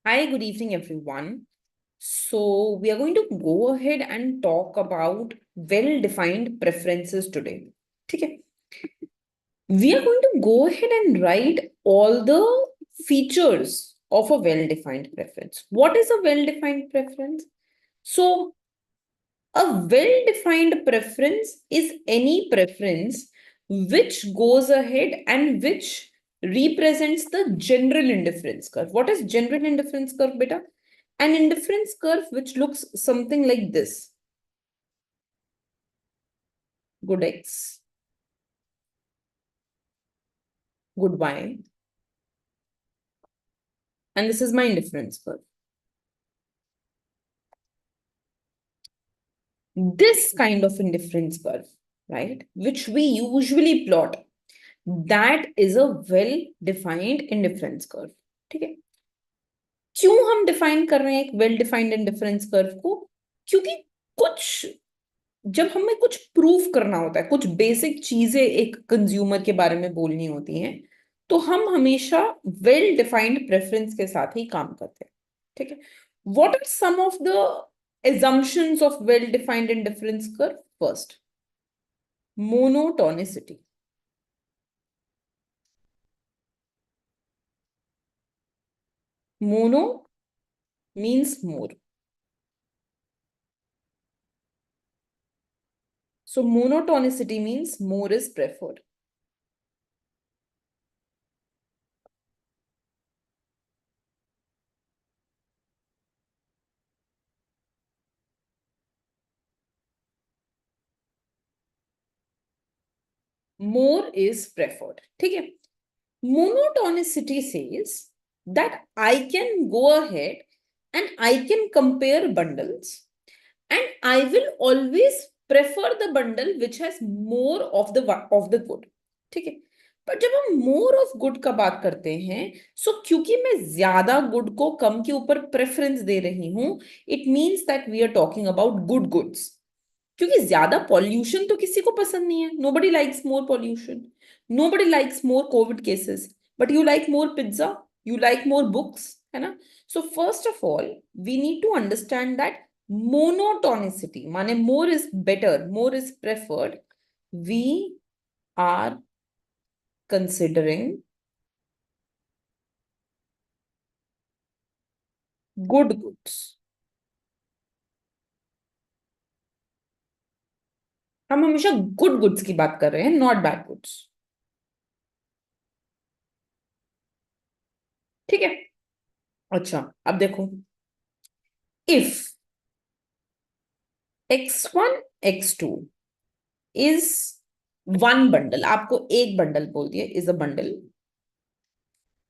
Hi, good evening, everyone. So, we are going to go ahead and talk about well-defined preferences today. Okay. We are going to go ahead and write all the features of a well-defined preference. What is a well-defined preference? So, a well-defined preference is any preference which goes ahead and which represents the general indifference curve. What is general indifference curve, beta? An indifference curve which looks something like this. Good X, good Y. And this is my indifference curve. This kind of indifference curve, right, which we usually plot, that is a well-defined indifference curve. Okay. क्यों हम define कर रहे हैं एक well defined indifference curve को? क्योंकि कुछ जब हमें कुछ प्रूफ करना होता है, कुछ बेसिक चीजें एक कंज्यूमर के बारे में बोलनी होती हैं, तो हम हमेशा वेल डिफाइंड प्रेफरेंस के साथ ही काम करते हैं. ठीक है. What are some of the assumptions of well defined indifference curve? First, monotonicity. Mono means more. So monotonicity means more is preferred. More is preferred. ठीक है. Monotonicity says that I can go ahead and I can compare bundles and I will always prefer the bundle which has more of the good. ठीक है. पर जब हम more of good का बात करते हैं, सो क्योंकि मैं ज्यादा गुड को कम के ऊपर प्रेफरेंस दे रही हूं, it means that we are talking about good goods. क्योंकि ज्यादा पॉल्यूशन तो किसी को पसंद नहीं है. Nobody likes more pollution. Nobody likes more covid cases. But you like more pizza, you like more books, है ना? So first of all we need to understand that monotonicity माने more is better, more is preferred. We are considering good goods. हम हमेशा good goods की बात कर रहे हैं, नॉट बैड गुड्स. ठीक है. अच्छा, अब देखो, if x1 x2 is one bundle, आपको एक बंडल बोल दिया इज अ बंडल,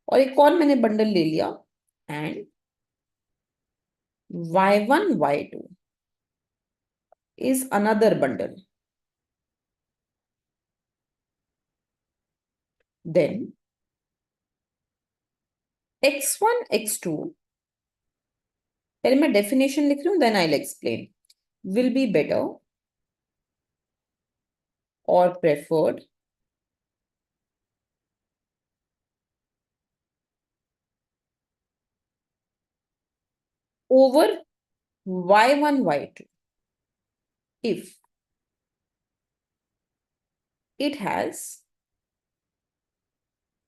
और एक और मैंने बंडल ले लिया, and y1 y2 is another bundle, then x1 x2, पहले मैं डेफिनेशन लिख रही हूं, then I will explain, will be better और preferred over y1 y2 if it has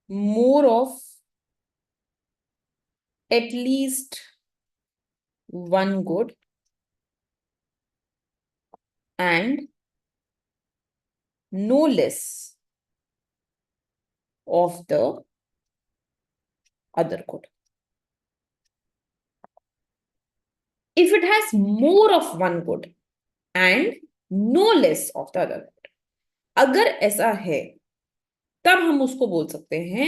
more of at least one good and no less of the other good. If it has more of one good and no less of the other good, अगर ऐसा है तब हम उसको बोल सकते हैं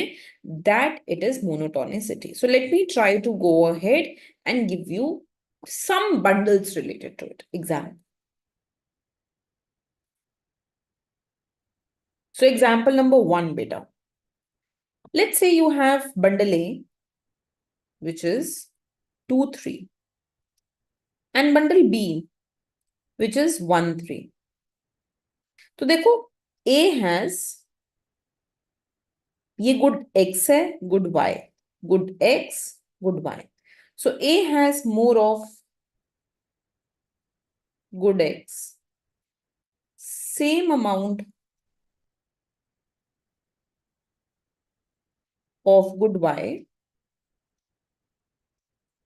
that it is monotonicity. So let me try to go ahead and give you some bundles related to it. Example. So example number 1, beta. Let's say you have bundle A, which is 2, 3, and bundle B, which is 1, 3. तो देखो, A has ये good X है, good Y, good X, good Y. So A has more of good X, same amount of good Y.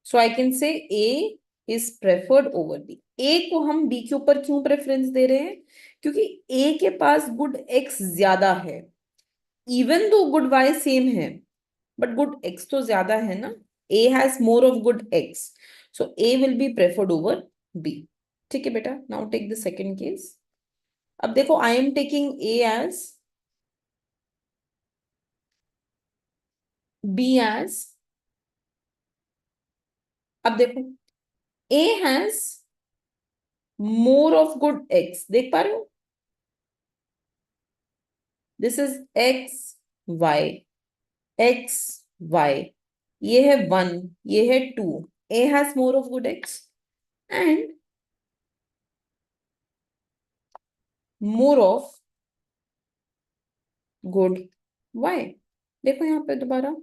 So I can say A is preferred over B. A को हम B के ऊपर क्यों preference दे रहे हैं? क्योंकि A के पास good X ज्यादा है, even though good Y same है, बट गुड X तो ज्यादा है ना. A has more of good X, so A will be preferred over B. ठीक है बेटा. Now take the second case. अब देखो, I am taking A as, B as. अब देखो, A has more of good X. देख पा रहे हो? This is X, Y, X, Y. ये है 1, ये है 2. A has more of good X and more of good Y. देखो यहाँ पे दोबारा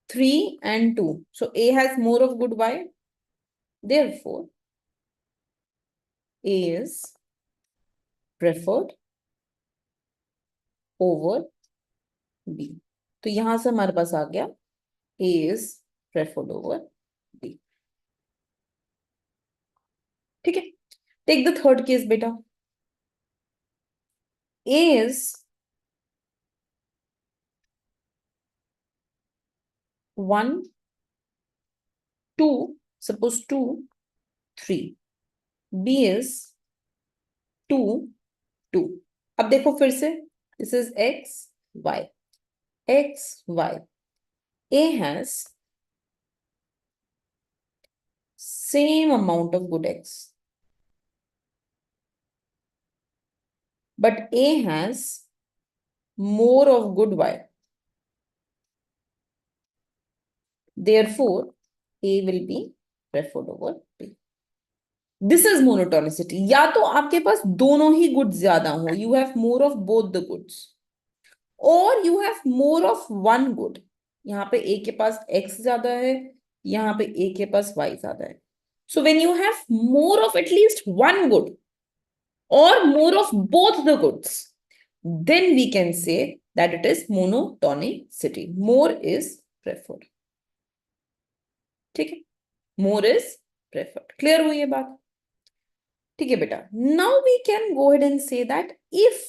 3 and 2. So A has more of good Y. Therefore, A is preferred over B. तो यहां से हमारे पास आ गया A is preferred over B. ठीक है. टेक द थर्ड केस बेटा. A is 1, 2, suppose 2, 3. B is 2, 2. अब देखो फिर से, this is X, Y, X, Y. A has same amount of good X, but A has more of good Y. Therefore, A will be preferred over B. This is monotonicity. या तो आपके पास दोनों ही goods ज्यादा हो, you have more of both the goods, or you have more of one good. यहाँ पे A के पास X ज्यादा है, यहाँ पे A के पास Y ज्यादा है. So when you have more of at least one good or more of both the goods, then we can say that it is monotonicity. More is preferred. ठीक है. More is preferred. Clear हुई ये बात? ठीक है बेटा. Now we can go ahead and say that if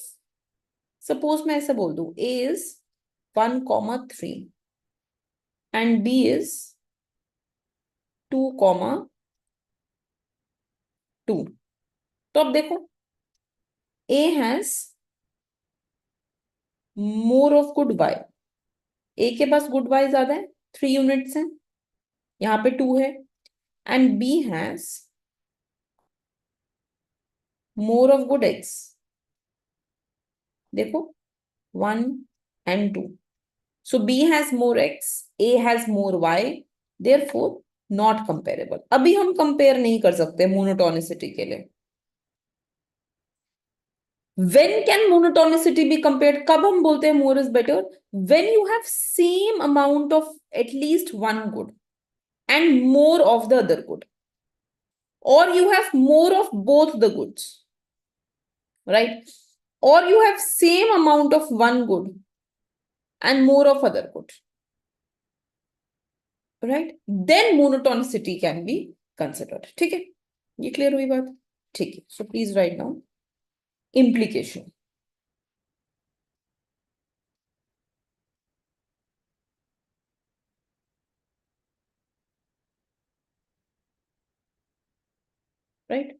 suppose मैं ऐसा बोल दूं A is 1,3 and B is 2,2. तो अब देखो, A has more of good Y. A के पास good Y ज्यादा है, 3 यूनिट्स हैं, यहाँ पे 2 है. And B has more of good X. देखो 1 and 2. So B has more X, A has more Y. Therefore, not comparable. अभी हम कंपेयर नहीं कर सकते मोनोटोनिसिटी के लिए. When can monotonicity be compared? कब हम बोलते हैं more is better? When you have same amount of at least one good and more of the other good, or you have more of both the goods, right? Or you have same amount of one good and more of other good, right? Then monotonicity can be considered. ठीक है. ये clear हुई बात? ठीक है. So please write down implication. Right?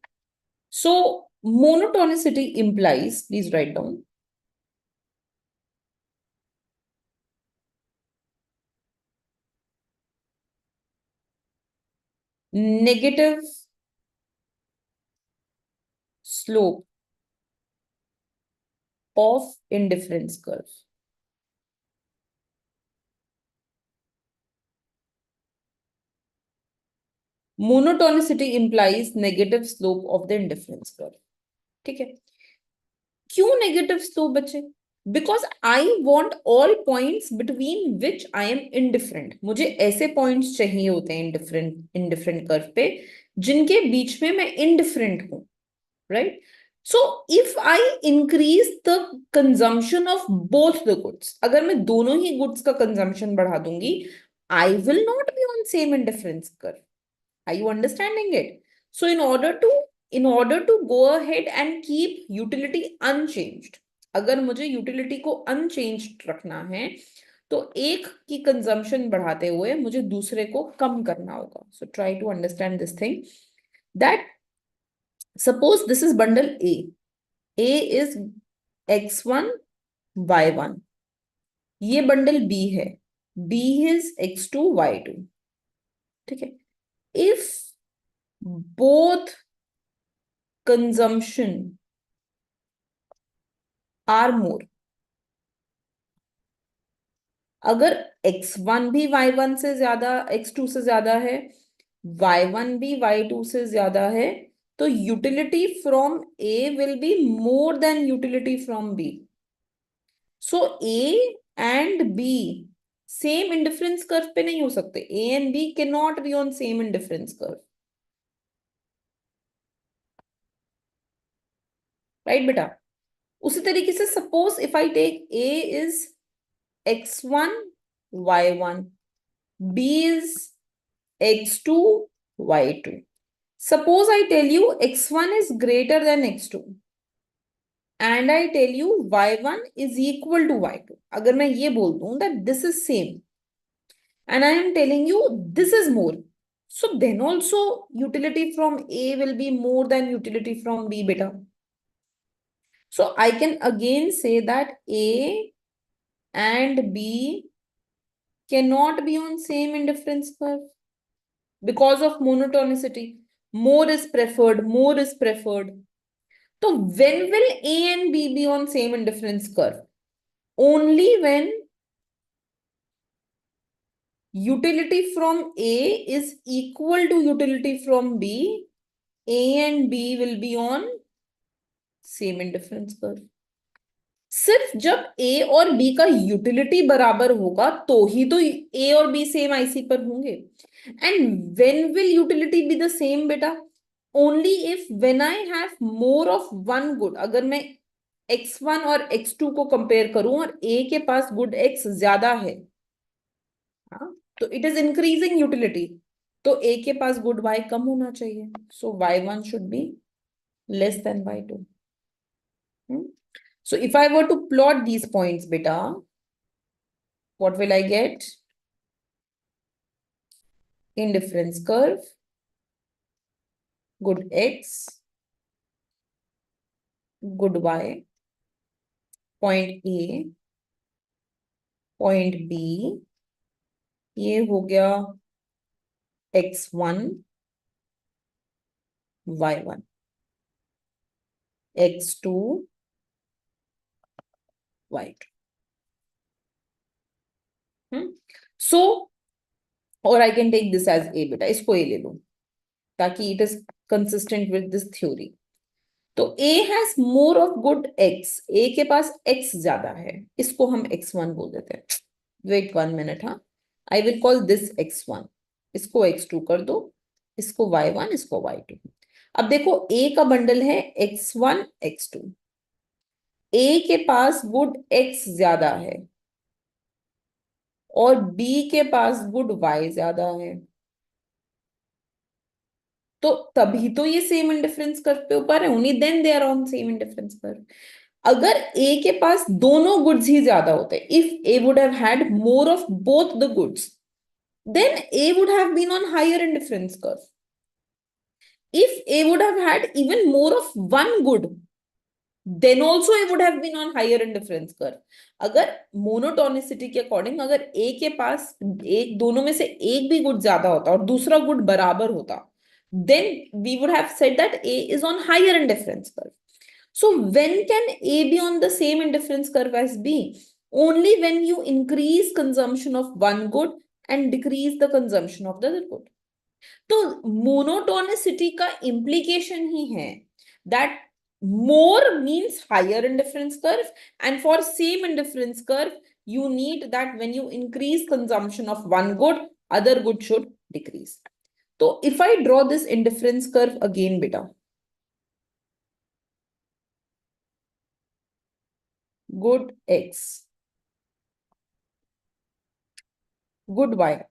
So monotonicity implies, please write down, negative slope of indifference curve. Monotonicity implies negative slope of the indifference curve. ठीक है. क्यों नेगेटिव स्लोप बच्चे? Because I want all points between which I am indifferent. मुझे ऐसे points चाहिए होते हैं indifferent curve पे जिनके बीच में मैं इनडिफरेंट हूं, right? So if I increase the consumption of both the goods, अगर मैं दोनों ही गुड्स का कंजम्पशन बढ़ा दूंगी, I will not be on same indifference curve. Are you understanding it? So in order to go ahead and keep utility unchanged, अगर मुझे utility को unchanged रखना है तो एक की कंजम्पशन बढ़ाते हुए मुझे दूसरे को कम करना होगा। So try to understand this thing that suppose this is bundle A is x1 y1, ये बंडल बी है, बी इज x2 y2, ठीक है? If both consumption are more, अगर x1 भी y1 से ज्यादा x2 से ज्यादा है, y1 भी y2 से ज्यादा है, तो utility from A will be more than utility from B. So A and B same indifference curve पे नहीं हो सकते। A and B can not be on same indifference curve, right बेटा? उसी तरीके से suppose if I take A is x1 y1, b is x2 y2. Suppose I tell you x1 is greater than x2 and I tell you y1 is equal to y2. अगर मैं ये बोल दूं that this is same and I am telling you this is more, so then also utility from A will be more than utility from B, beta. So I can again say that A and B cannot be on same indifference curve because of monotonicity. More is preferred, more is preferred. So when will A and B be on same indifference curve? Only when utility from A is equal to utility from B, A and B will be on same indifference curve. सिर्फ जब ए और B का utility बराबर होगा तो ही तो ए और B same IC पर होंगे। And when will utility be the same बेटा? Only if when I have more of one good. अगर मैं x1 और x2 को कंपेयर करूं और ए के पास गुड x ज्यादा है, हाँ, तो इट इज इंक्रीजिंग यूटिलिटी, तो ए के पास गुड y कम होना चाहिए। सो y1 should be less than y2। So if I were to plot these points, beta, what will I get? Indifference curve, good x, good y, point A, point B, ये हो गया x1, y1, x2, y2. So, or I can take this as A, beta, इसको A ले लो ताकि it is consistent with this theory. तो A has more of good x, A के पास x ज्यादा है, इसको हम x1 बोल देते हैं। वेट 1 मिनट, हाँ, I will call this x1, इसको x2 कर दो, इसको y1, इसको y2। अब देखो A का बंडल है x1 x2, A के पास गुड x ज्यादा है और B के पास गुड y ज्यादा है, तो तभी तो ये सेम इंडिफरेंस कर्व पे ऊपर है। Only then they are on same indifference curve. अगर ए के पास दोनों गुड्स ही ज्यादा होते, if A would have had more of both the goods, then A would have been on higher indifference curve. If A would have had even more of one good, then also A would have been on higher indifference curve. अगर monotonicity के according अगर A के पास एक दोनों में से एक भी गुड ज्यादा होता और दूसरा गुड बराबर होता, then we would have said that A is on higher indifference curve. So when can A be on the same indifference curve as B? Only when you increase consumption of one good and decrease the consumption of the other good. तो monotonicity का implication ही है that More means higher indifference curve, and for same indifference curve, you need that when you increase consumption of one good, other good should decrease. So if I draw this indifference curve again, beta, good X, good Y,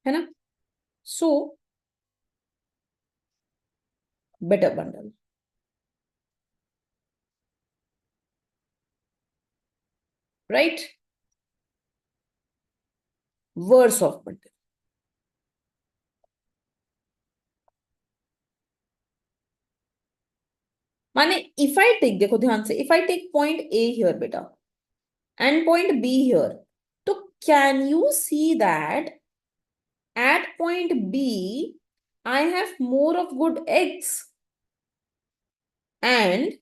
है ना? So better bundle, right? Worse of bundle. माने if I take, देखो ध्यान से, if I take point A here, beta, and point B here, तो can you see that at point B, I have more of good X and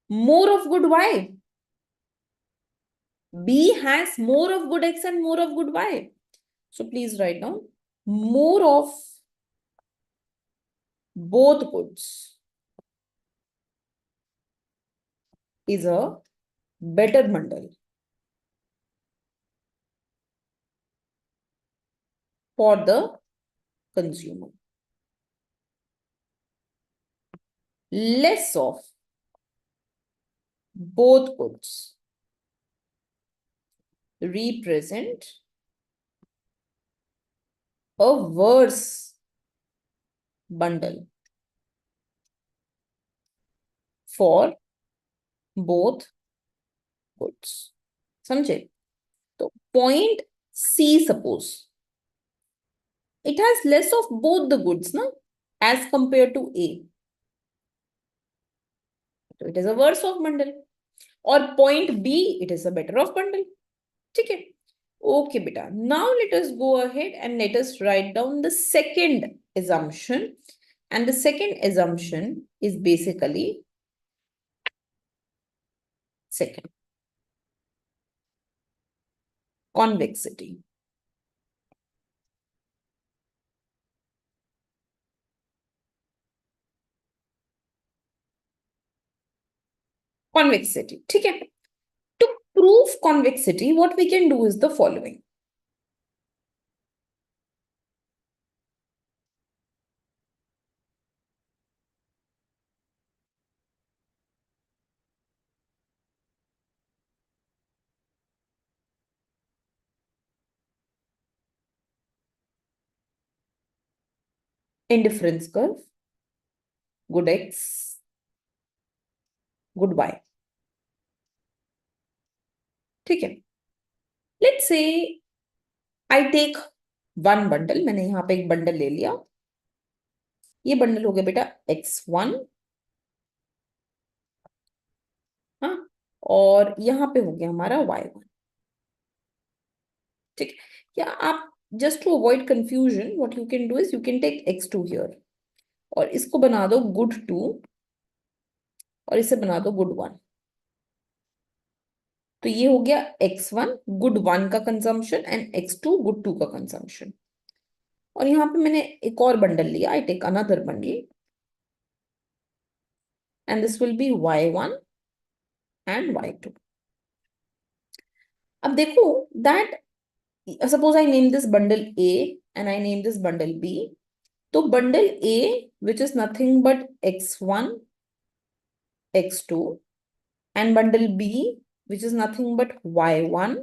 more of good Y. B has more of good X and more of good Y. So please write down more of both goods is a better bundle for the consumer. Less of both goods represent a worse bundle for both goods. समझे? तो point C, suppose it has less of both the goods, na, as compared to A. So it is a worse off bundle. Or point B, it is a better off bundle. Okay. Okay, beta. Now let us go ahead and let us write down the second assumption. And the second assumption is basically second, convexity. Convexity. Okay. To prove convexity, what we can do is the following. Indifference curve, good X, good Y. ठीक है. Let's say I take one bundle. मैंने यहाँ पे एक bundle ले लिया. ये bundle हो गया बेटा X1. हाँ. और यहाँ पे हो गया हमारा Y1. ठीक है. या आप just to avoid confusion, what you can do is you can take X2 here. और इसको बना दो good 2. और इसे बना दो good 1. तो ये हो गया X1 good 1 का कंजम्पशन एंड X2 good 2 का कंजम्पशन. और यहाँ पे मैंने एक और बंडल लिया. I take another bundle and this will be Y1 and Y2. अब देखो that suppose I name this bundle A and I name this bundle B. तो bundle A, which is nothing but X1, X2, and bundle B, which is nothing but Y1,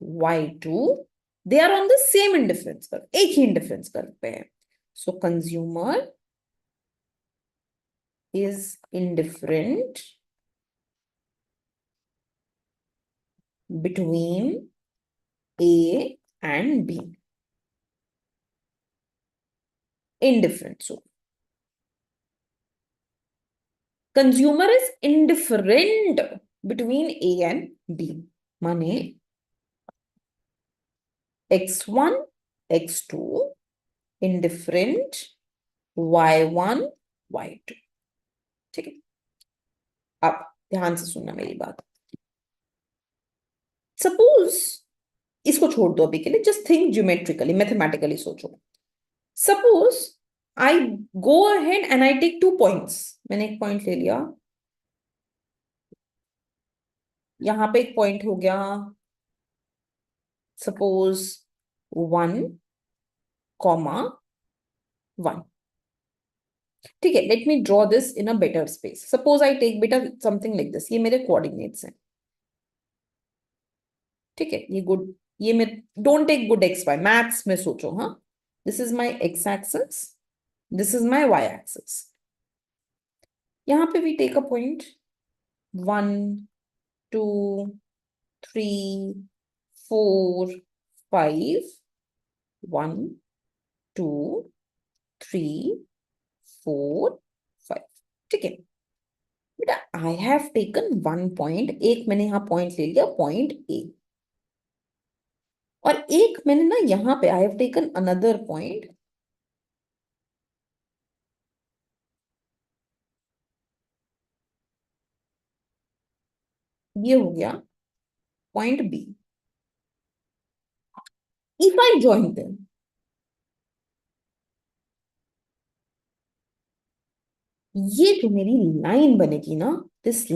Y2, they are on the same indifference curve. एक ही indifference curve पे है. So consumer is indifferent between A and B. Indifferent. So consumer is indifferent between A and B. माने X1, X2 indifferent, Y1, Y2. ठीक है. अब ध्यान से सुनना मेरी बात. Suppose इसको छोड़ दो अभी के लिए, जस्ट थिंक ज्योमेट्रिकली, मैथमेटिकली सोचो। Suppose I go ahead and I take 2 points, मैंने एक पॉइंट ले लिया, यहां पे एक पॉइंट हो गया, सपोज 1, 1। ठीक है, let me draw this in a better space. Suppose I take बेटा समथिंग लाइक दिस, ये मेरे कोऑर्डिनेट्स हैं। ठीक है, ये गुड, ये मेरे, don't take good X Y, maths में सोचो। हाँ, this is my X axis, this is my Y axis. यहां पे वी टेक अ पॉइंट 1, 2, 3, 4, 5, 1, 2, 3, 4, 5। ठीक है बेटा, आई हैव टेकन 1 पॉइंट, एक मैंने यहां पॉइंट ले लिया, पॉइंट ए, और एक मैंने ना यहां पे I have taken another point, ये हो गया point B. If I join them, ये जो मेरी लाइन बनेगी ना, दिस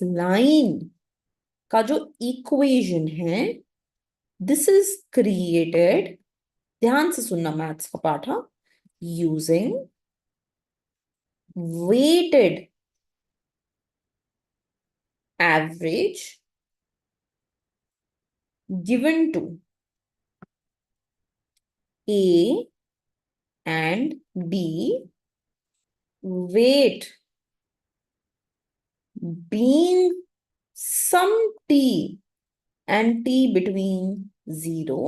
लाइन का जो इक्वेशन है, दिस इज क्रिएटेड, ध्यान से सुनना मैथ्स का पाठ, using weighted average given to A and B, weight being some t and t between 0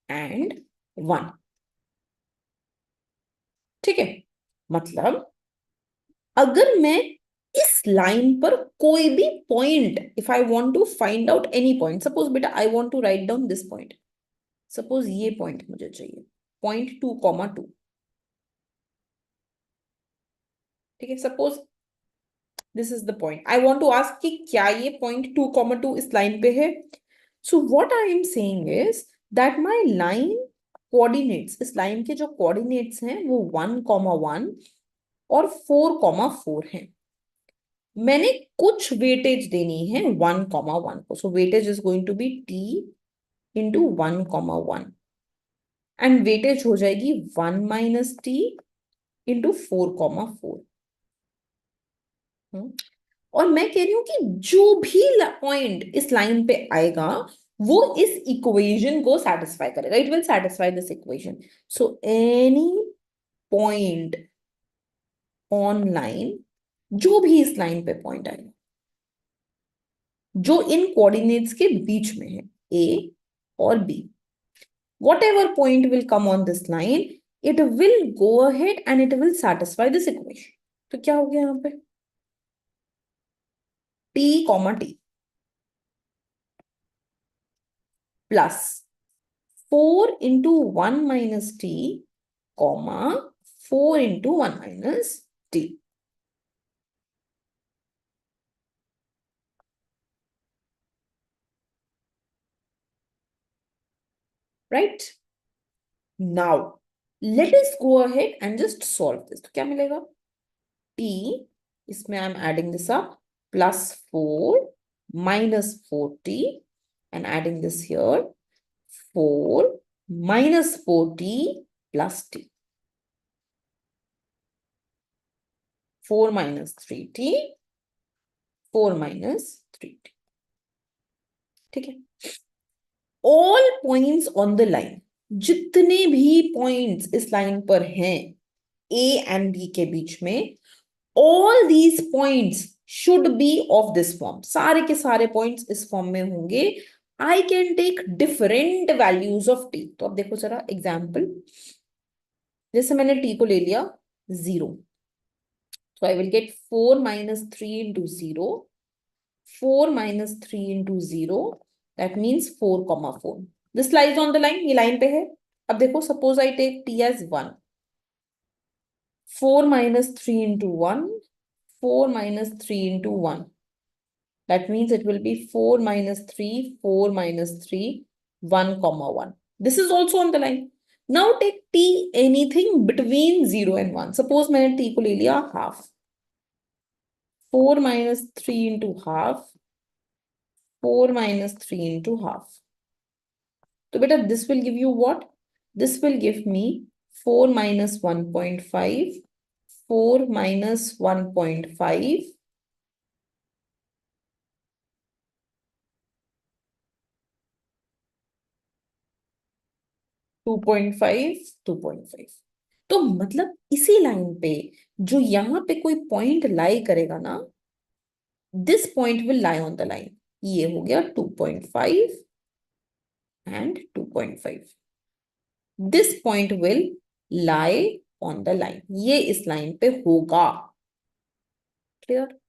and 1। ठीक है, मतलब अगर मैं इस लाइन पर कोई भी point, if I want to find out any point, suppose बेटा I want to write down this point, suppose ये पॉइंट मुझे चाहिए, पॉइंट 2, 2। ठीक है, suppose this is the point, I want to ask कि क्या ये पॉइंट 2, 2 इस लाइन पे है। So what I am saying is that my line coordinates, इस लाइन के जो कोऑर्डिनेट्स हैं वो 1, 1 और 4, 4 हैं। मैंने कुछ वेटेज देनी है 1, 1 को, so weightage is going to be T into 1, 1 and weightage हो जाएगी 1 - t इंटू 4, 4। और मैं कह रही हूं कि जो भी पॉइंट इस लाइन पे आएगा वो इस इक्वेशन को सेटिस्फाई करेगा, it will satisfy this equation. So any point on line, जो भी इस लाइन पे पॉइंट आएगा जो इन कोऑर्डिनेट्स के बीच में है, ए और B, whatever point will come on this line, it will go ahead and it will satisfy this equation. तो क्या हो गया यहां पे, t, plus 4 × 1 - t, 4 × 1 - t। Right, now let us go ahead and just solve this. तो क्या मिलेगा, t, इसमें I am adding this up, +4 - 4t and adding this here, 4 - 4t plus t, 4 - 3t, 4 - 3t। ठीक है, all points on the line, जितने भी points इस line पर हैं ए एंड बी के बीच में, all these points should be of this form, सारे के सारे पॉइंट्स इस फॉर्म में होंगे। I can take different values of T. तो अब देखो जरा एग्जाम्पल, जैसे मैंने टी को ले लिया 0, so I will get 4 - 3 into 0, 4 - 3 into 0, that means 4, 4। This lies on the line, ये लाइन पे है। अब देखो, suppose I take t as 1, 4 - 3 into 1, 4 - 3 into 1, That means it will be 4 minus 3, 4 minus 3, 1 comma 1. This is also on the line. Now take t anything between 0 and 1. Suppose मैंने t को ले लिया half. 4 minus 3 into half. 4 minus 3 into half. So beta, this will give you what? This will give me 4 minus 1.5. 4 minus 1.5. 2.5, 2.5. तो मतलब इसी line पे जो यहाँ पे कोई पॉइंट लाई करेगा ना, this point will lie on the line. ये हो गया 2.5 and 2.5. This point will lie on the line. ये इस लाइन पे होगा. Clear?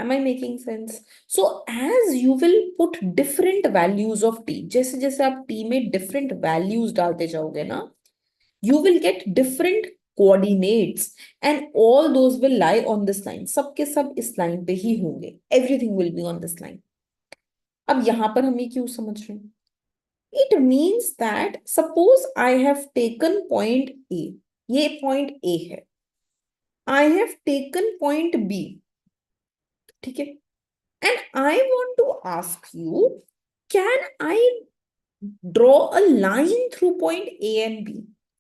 Am I making sense? So as you will put different values of t, जैसे जैसे आप t में different values डालते जाओगे ना, you will get different coordinates and all those will lie on this line. सब के सब इस line पे ही होंगे. Everything will be on this line. अब यहाँ पर हम ये क्यों समझ रहे हैं? It means that suppose I have taken point A. ये point A है. I have taken point B. ठीक है? And I want to ask you, can I draw a line through point A and B?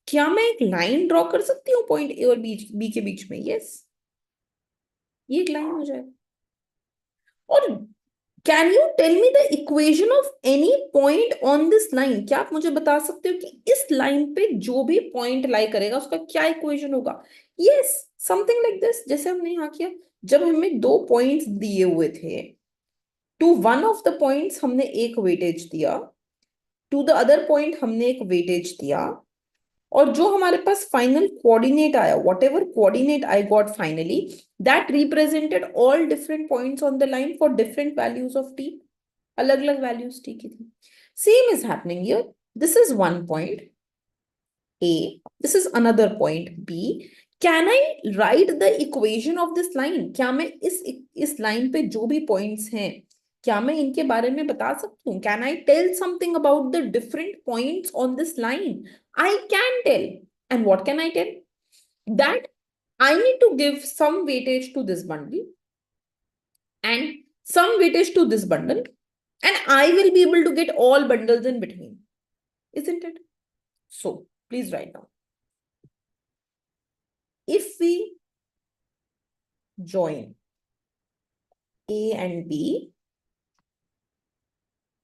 क्या मैं एक line draw कर सकती हूँ पॉइंट ए और बी के बीच में? यस, ये एक लाइन हो जाएगा. और can you tell me the equation of any point on this line? क्या आप मुझे बता सकते हो कि इस लाइन पे जो भी पॉइंट लाई करेगा उसका क्या इक्वेशन होगा? Yes, something like this. जैसे हमने यहाँ किया, जब हमें दो पॉइंट्स दिए हुए थे, to one of the points हमने एक वेटेज दिया, टू द अदर पॉइंट हमने एक वेटेज दिया, और जो हमारे पास फाइनल कोऑर्डिनेट आया, what ever coordinate I got finally, that represented all different points on the line for different values of T. अलग अलग वैल्यूज टी की थी. Same is happening here. This is one point A, this is another point B. Can I write the equation of this line? क्या मैं इस line पे जो भी points हैं, क्या मैं इनके बारे में बता सकती हूँ? Can I tell something about the different points on this line? I can tell. And what can I tell? That I need to give some weightage to this bundle and some weightage to this bundle, and I will be able to get all bundles in between. Isn't it? So please write down. If we join A and B,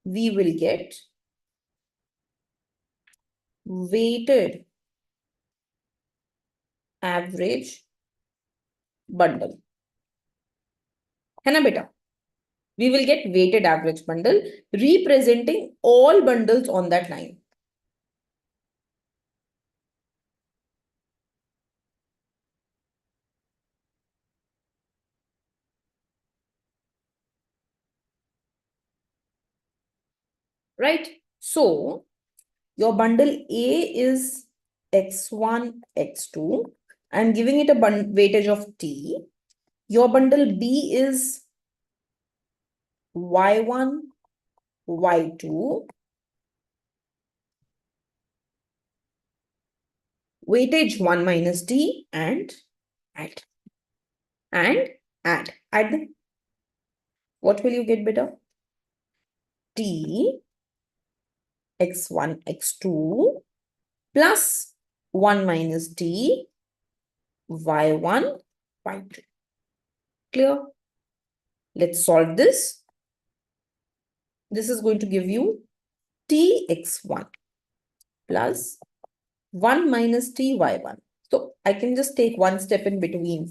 we will get weighted average bundle. है ना बेटा? We will get weighted average bundle representing all bundles on that line. Right? So your bundle A is x1, x2. I'm giving it a weightage of T. Your bundle B is y1, y2. Weightage 1 minus T and add. And add. Add. What will you get, beta? T x1, x2 plus 1 minus T y1, y2. Clear? Let's solve this. This is going to give you T x1 plus 1 minus T y1. So I can just take one step in between.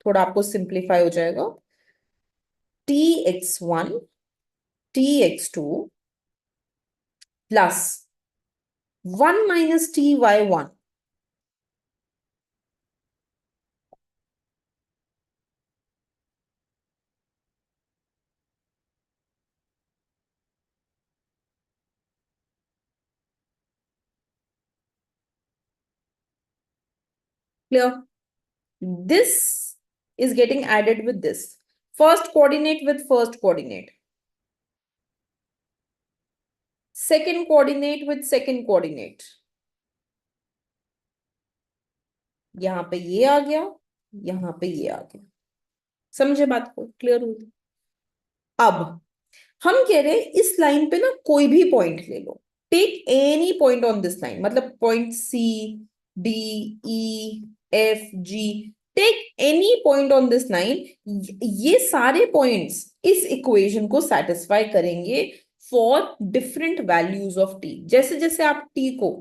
थोड़ा आपको simplify हो जाएगा. T x1, T x2 plus 1 minus T y1. Clear? This is getting added with this. First coordinate with first coordinate, second coordinate with second coordinate. यहां पे ये आ गया, यहां पे ये आ गया। समझे बात को? क्लियर हुई? अब हम कह रहे हैं इस लाइन पे ना कोई भी पॉइंट ले लो, take any point on this line, मतलब point C, D, E, F, G, take any point on this line. ये सारे पॉइंट्स इस इक्वेशन को सेटिस्फाई करेंगे for different values of T. जैसे जैसे आप टी को,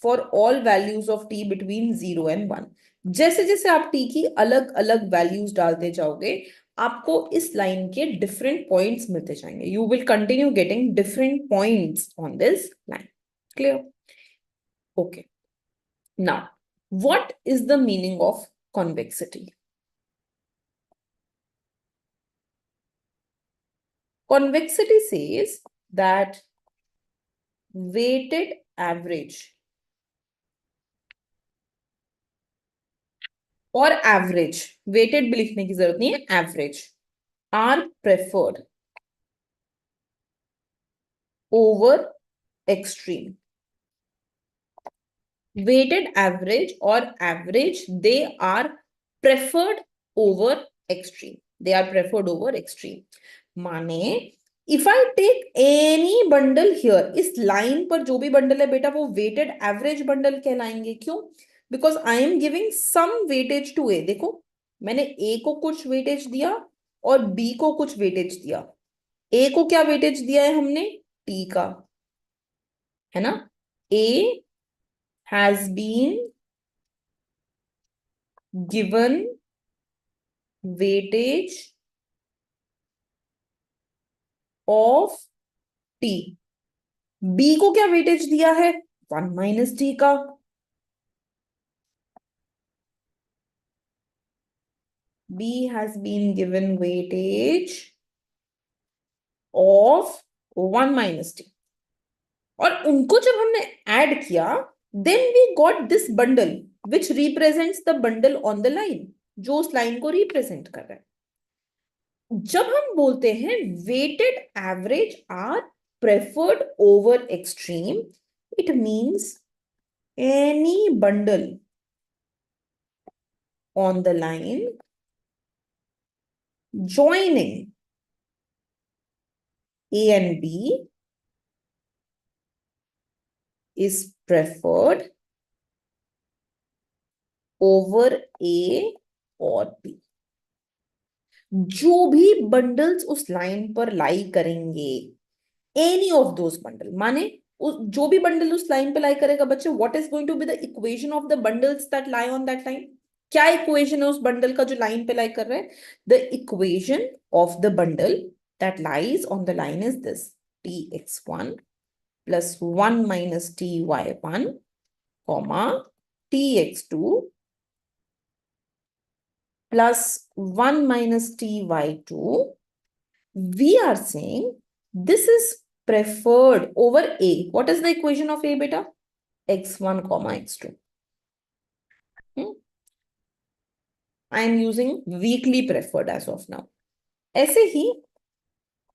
for all values of T between 0 and 1, जैसे जैसे आप टी की अलग अलग वैल्यूज डालते जाओगे, आपको इस लाइन के डिफरेंट पॉइंट्स मिलते जाएंगे। You will continue getting different points on this line. Clear? Okay, now what is the meaning of convexity? Convexity says that weighted average और एवरेज, वेटेड भी लिखने की जरूरत नहीं है, average are preferred over extreme. weighted average or average, they are preferred over extreme, they are preferred over extreme। माने if I take any bundle here, इस line पर जो भी बंडल है बेटा वो weighted average बंडल कहलाएंगे। क्यों? because I am giving some weightage to A। देखो मैंने A को कुछ weightage दिया और B को कुछ weightage दिया। A को क्या weightage दिया है हमने? T का, है ना? A has been given weightage of T। B को क्या weightage दिया है? 1 - T का। B has been given weightage of 1 - T। और उनको जब हमने ऐड किया, then we got this bundle which represents the bundle on the line, जो उस लाइन को रिप्रेजेंट कर रहा है। जब हम बोलते हैं weighted average are preferred over extreme, it means any bundle on the line joining A and B is preferred over A और B। जो भी बंडल्स उस लाइन पर लाई करेंगे, एनी ऑफ दोस बंडल, माने जो भी बंडल उस लाइन पे लाई करेगा बच्चे, what is going to be the equation of the bundles that lie on that line? क्या इक्वेशन है उस बंडल का जो लाइन पे लाई कर रहा है? The equation of the bundle that lies on the line is this, tx1 plus 1 - ty1 comma tx2 plus 1 - ty2। we are saying this is preferred over A. What is the equation of A beta? x1 comma x2. I am using weakly preferred as of now। ऐसे ही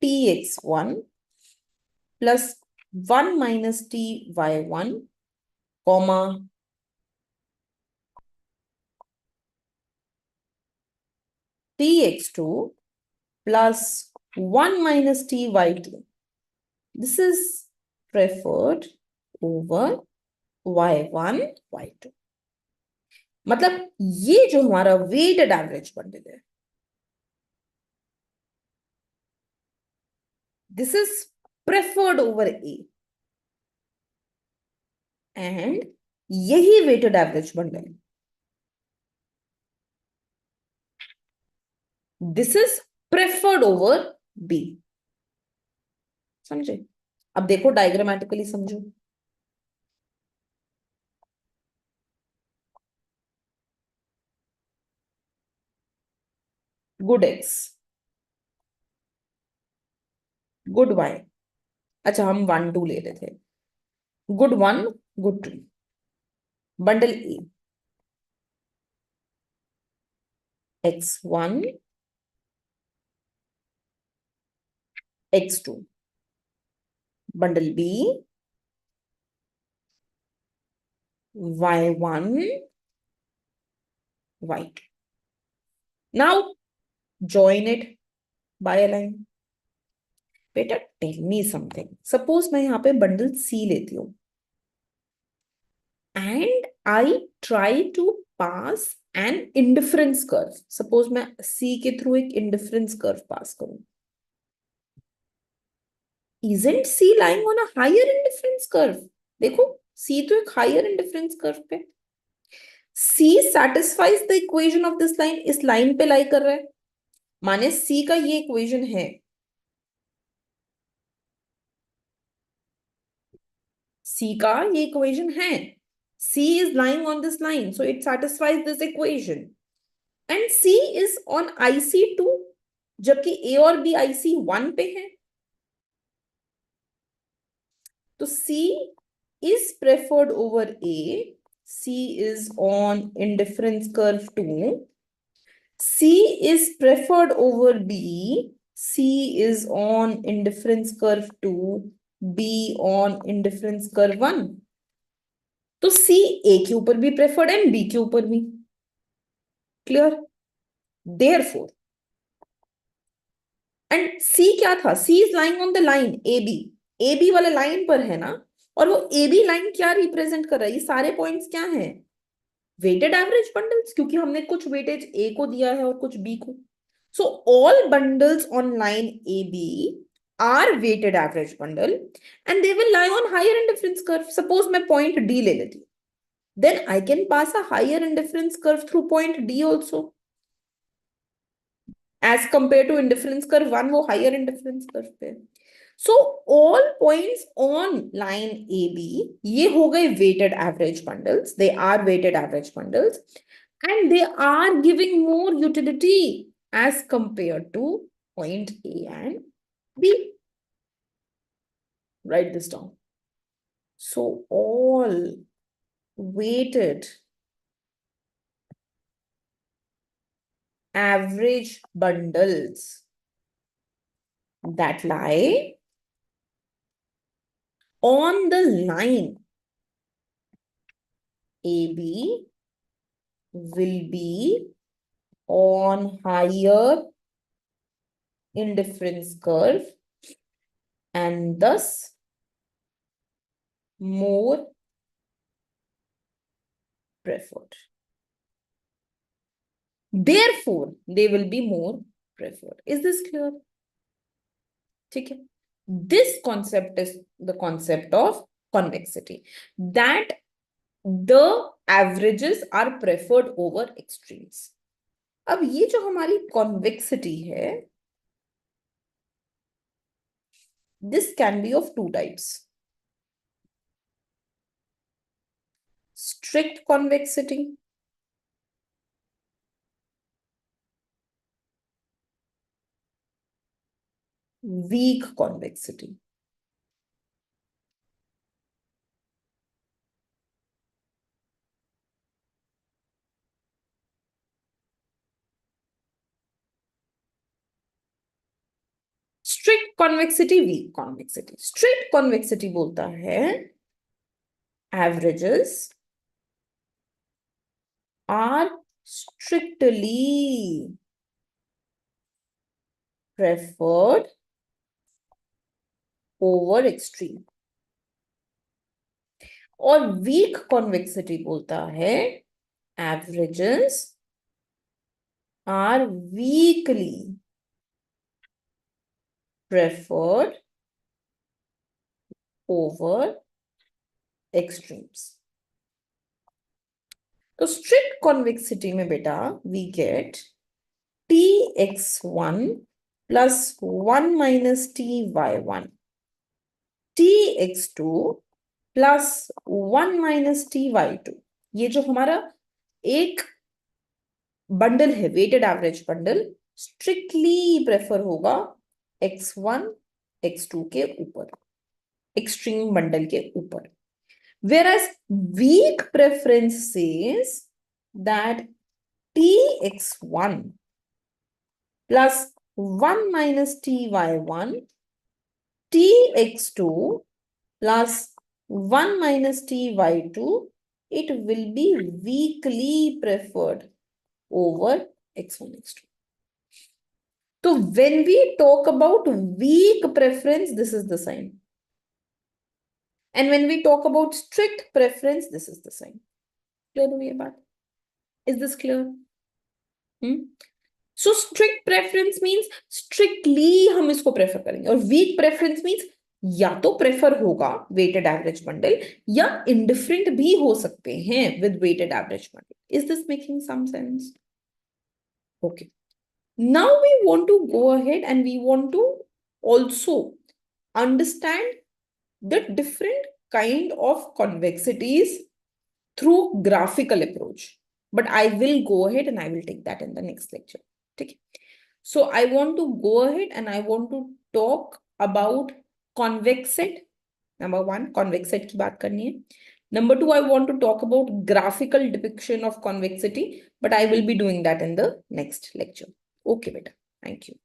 tx1 plus 1 - ty1 comma tx2 plus 1 - ty2, this is preferred over y1 y2। मतलब ये जो हमारा weighted average bundle है, this is preferred over A, and यही weighted average bundle, this is preferred over B। समझे? अब देखो डायग्रामेटिकली समझो। गुड X, गुड Y, अच्छा हम 1 2 ले रहे थे, good 1 good 2, bundle A x1 x2, bundle B, y1, y2. Now join it by a line. बेटा टेल मी समथिंग. सपोज मैं यहाँ पे बंडल सी लेती हूँ and I try to pass an indifference curve. Suppose मैं C के through एक indifference curve pass करूं. Isn't C lying on a higher indifference curve? देखो C तो एक higher indifference curve पे. C satisfies the equation of this line. इस line पे लाई कर रहा है. माने C का ये इक्वेशन है. C का ये इक्वेशन है. C is lying on this line, so it satisfies this equation. And C is on IC2, जबकि A और B IC1 पे है. तो C is preferred over A. C is on indifference curve 2. C is preferred over B. C is on indifference curve 2. B on indifference curve 1. तो C A के ऊपर भी preferred है, B के ऊपर भी. Clear? Therefore, and C क्या था? C is lying on the line AB. AB वाले लाइन पर है ना. और वो AB लाइन क्या रिप्रेजेंट कर रहा है? ये सारे पॉइंट्स क्या हैं? वेटेड एवरेज बंडल्स, क्योंकि हमने कुछ वेटेज ए को दिया है और कुछ बी को. So all bundles on line A B are weighted average bundle and they will lie on higher indifference curve. Suppose मैं पॉइंट डी ले लेती हूँ, then I can pass a higher indifference curve through point D also. As compare to indifference curve 1, वो higher indifference curve पे. So all points on line AB, ये हो गए weighted average bundles. They are weighted average bundles, and they are giving more utility as compared to point A and B. Write this down. So all weighted average bundles that lie on the line AB will be on higher indifference curve and thus more preferred. Therefore, they will be more preferred. Is this clear? ठीक है. This concept is the concept of convexity, that the averages are preferred over extremes. अब ये जो हमारी convexity है, this can be of two types. Strict convexity weak convexity. Strict convexity, weak convexity. Strict convexity बोलता है averages are strictly preferred over extreme. और weak convexity बोलता है averages are weakly preferred over extremes. तो strict convexity में बेटा we get tx1 plus 1 minus ty1 tx2 plus 1 minus ty2. ये जो हमारा एक बंडल है weighted average bundle, strictly prefer होगा x1 x2 के ऊपर, एक्सट्रीम बंडल के ऊपर. Whereas weak preference says that tx1 plus 1 minus ty1 tx2 plus 1 minus ty2, it will be weakly preferred over x1, x2. So when we talk about weak preference, this is the sign. And when we talk about strict preference, this is the sign. Clear to me about? Is this clear? So strict preference means strictly हम इसको prefer करेंगे, और weak preference means या तो prefer होगा weighted average bundle या indifferent भी हो सकते हैं with weighted average bundle. Is this making some sense? Okay. Now we want to go ahead and we want to also understand the different kind of convexities through graphical approach. But I will go ahead and I will take that in the next lecture. Okay. So I want to go ahead and I want to talk about convexity. Number one, convexity की बात करनी है. Number two, I want to talk about graphical depiction of convexity, but I will be doing that in the next lecture. Okay, beta. Thank you.